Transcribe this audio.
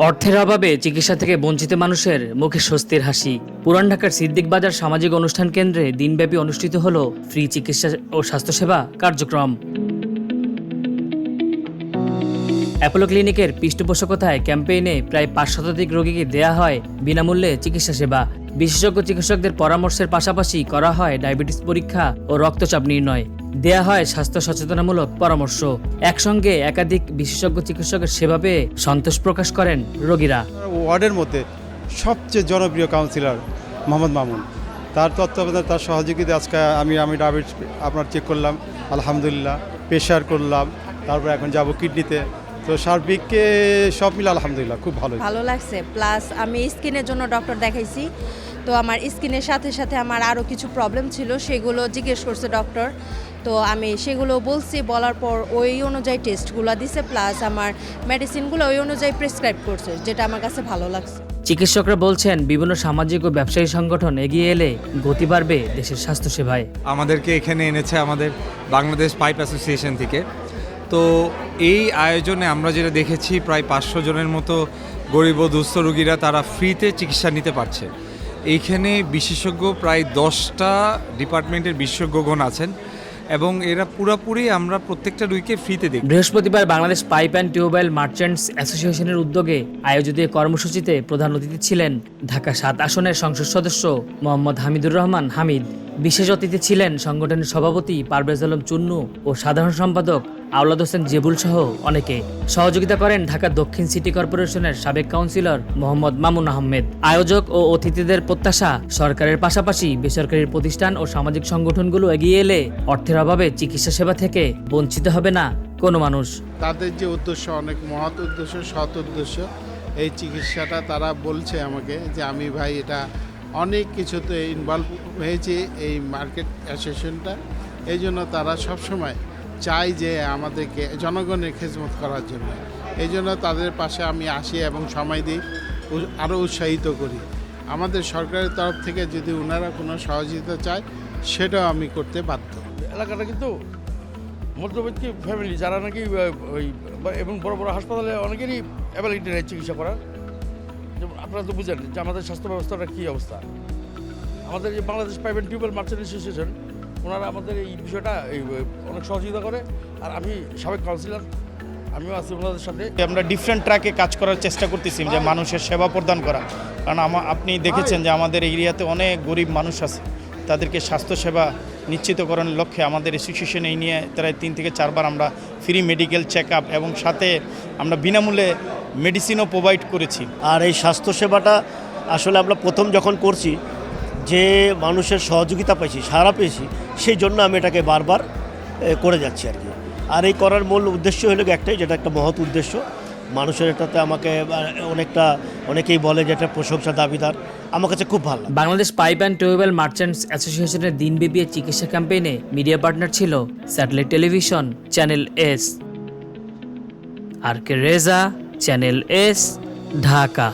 অর্থের অভাবে চিকিৎসা থেকে বঞ্চিত মানুষের মুখে স্বস্তির হাসি। পুরান ঢাকার সিদ্দিক বাজার সামাজিক অনুষ্ঠান কেন্দ্রে দিনব্যাপী অনুষ্ঠিত হলো ফ্রি চিকিৎসা ও স্বাস্থ্যসেবা কার্যক্রম। অ্যাপোলো ক্লিনিকের পৃষ্ঠপোষকতায় ক্যাম্পেইনে প্রায় ৫ শতাধিক রোগীকে দেয়া হয় বিনামূল্যে চিকিৎসা সেবা। বিশেষজ্ঞ চিকিৎসকদের পরামর্শের পাশাপাশি করা হয় ডায়াবেটিস পরীক্ষা ও রক্তচাপ নির্ণয়, দেয়া হয় স্বাস্থ্য সচেতনামূলক পরামর্শ। একসঙ্গে একাধিক বিশেষজ্ঞ চিকিৎসকের সেবা পেয়ে সন্তোষ প্রকাশ করেন রোগীরা। ওয়ার্ডের মধ্যে সবচেয়ে জনপ্রিয় কাউন্সিলর মোহাম্মদ মামুন, তার তত্ত্বাবধানে তার সহযোগিতা আজকে আমি ডায়াবেটিস আপনার চেক করলাম, আলহামদুলিল্লাহ, প্রেশার করলাম, তারপর এখন যাব কিডনিতে। তো সার্বিককে সব মিলে আলহামদুলিল্লাহ খুব ভালো লাগছে। প্লাস আমি স্কিনের জন্য ডক্টর দেখাইছি, তো আমার স্কিনের সাথে সাথে আমার আরও কিছু প্রবলেম ছিল, সেগুলো জিজ্ঞেস করছে ডক্টর। তো আমি সেগুলো বলছি, বলার পর ওই অনুযায়ী টেস্টগুলো দিছে, প্লাস আমার মেডিসিনগুলো ওই অনুযায়ী প্রেসক্রাইব করছে, যেটা আমার কাছে ভালো লাগছে। চিকিৎসকরা বলছেন বিভিন্ন সামাজিক ও ব্যবসায়ী সংগঠন এগিয়ে এলে গতি বাড়বে দেশের স্বাস্থ্যসেবায়। আমাদেরকে এখানে এনেছে আমাদের বাংলাদেশ পাইপ অ্যাসোসিয়েশন থেকে। তো এই আয়োজনে আমরা যেটা দেখেছি, প্রায় 500 জনের মতো গরিব ও দুস্থ রোগীরা তারা ফ্রিতে চিকিৎসা নিতে পারছে। এইখানে বিশেষজ্ঞ প্রায় 10টা ডিপার্টমেন্টের বিশেষজ্ঞগণ আছেন এবং এরা পুরোপুরি আমরা প্রত্যেকটা রোগীকে ফ্রিতে দেখি। বৃহস্পতিবার Bangladesh pipe and tubewell merchants অ্যাসোসিয়েশনের উদ্যোগে আয়োজিত কর্মসূচিতে প্রধান অতিথি ছিলেন ঢাকা 7 আসনের সংসদ সদস্য মোহাম্মদ হামিদুর রহমান হামিদ। বিশেষ অতিথি ছিলেন সংগঠনের সভাপতি পারভেজ আলম চুন্নু ও সাধারণ সম্পাদক আওলাদ হোসেন জেবুল সহ অনেকে। সহযোগিতা করেন ঢাকা দক্ষিণ সিটি কর্পোরেশনের সাবেক কাউন্সিলর মোহাম্মদ মামুন আহমেদ। আয়োজক ও অতিথিদের প্রত্যাশা, সরকারের পাশাপাশি বেসরকারি প্রতিষ্ঠান ও সামাজিক সংগঠনগুলো এগিয়ে এলে অর্থের অভাবে চিকিৎসা সেবা থেকে বঞ্চিত হবে না কোনো মানুষ। তাদের যে উদ্দেশ্য অনেক মহৎ উদ্দেশ্য, সৎ উদ্দেশ্য। এই চিকিৎসাটা তারা বলছে আমাকে যে আমি ভাই এটা অনেক কিছুতে ইনভলভ হয়েছে এই মার্কেট অ্যাসোসিয়েশনটা, এই জন্য তারা সবসময় চাই যে আমাদেরকে জনগণের খেদমত করার জন্য। এই জন্য তাদের পাশে আমি আসি এবং সময় দিই, আরও উৎসাহিত করি। আমাদের সরকারের তরফ থেকে যদি ওনারা কোনো সহযোগিতা চায় সেটাও আমি করতে বাধ্য। এলাকাটা কিন্তু মধ্যবিত্ত ফ্যামিলি, যারা নাকি ওই এবং বড় বড় হাসপাতালে অনেকেরই অ্যাবিলিটি নেই চিকিৎসা করার। যেমন আপনারা তো বুঝেন যে আমাদের স্বাস্থ্য ব্যবস্থাটা কী অবস্থা। আমাদের যে Bangladesh pipe and tubewell merchant association, ওনারা আমাদের এই বিষয়টা অনেক সহযোগিতা করে। আর আমি সাবেক কাউন্সিলর, আমিও আছি ওনাদের সাথে। আমরা ডিফারেন্ট ট্র্যাকে কাজ করার চেষ্টা করতেছি, যে মানুষের সেবা প্রদান করা। কারণ আপনি দেখেছেন যে আমাদের এরিয়াতে অনেক গরিব মানুষ আছে, তাদেরকে স্বাস্থ্যসেবা নিশ্চিতকরণের লক্ষ্যে আমাদের অ্যাসোসিয়েশন এই নিয়ে প্রায় 3 থেকে 4 বার আমরা ফ্রি মেডিকেল চেক আপ এবং সাথে আমরা বিনামূল্যে মেডিসিনও প্রোভাইড করেছি। আর এই স্বাস্থ্যসেবাটা আসলে আমরা প্রথম যখন করছি, যে মানুষের সহযোগিতা পাইছি, সাড়া পেয়েছি, সেই জন্য আমি এটাকে বারবার করে যাচ্ছি আর কি। আর এই করার মূল উদ্দেশ্য হলো একটাই, যেটা একটা মহৎ উদ্দেশ্য। মানুষের এটাতে আমাকে অনেকেই বলে যে এটা প্রশংসা দাবিদার, আমার কাছে খুব ভালো। Bangladesh pipe and tubewell merchants অ্যাসোসিয়েশনের দিনব্যাপী চিকিৎসা ক্যাম্পেইনে মিডিয়া পার্টনার ছিল satellite television channel S. R K Reza, channel S, Dhaka.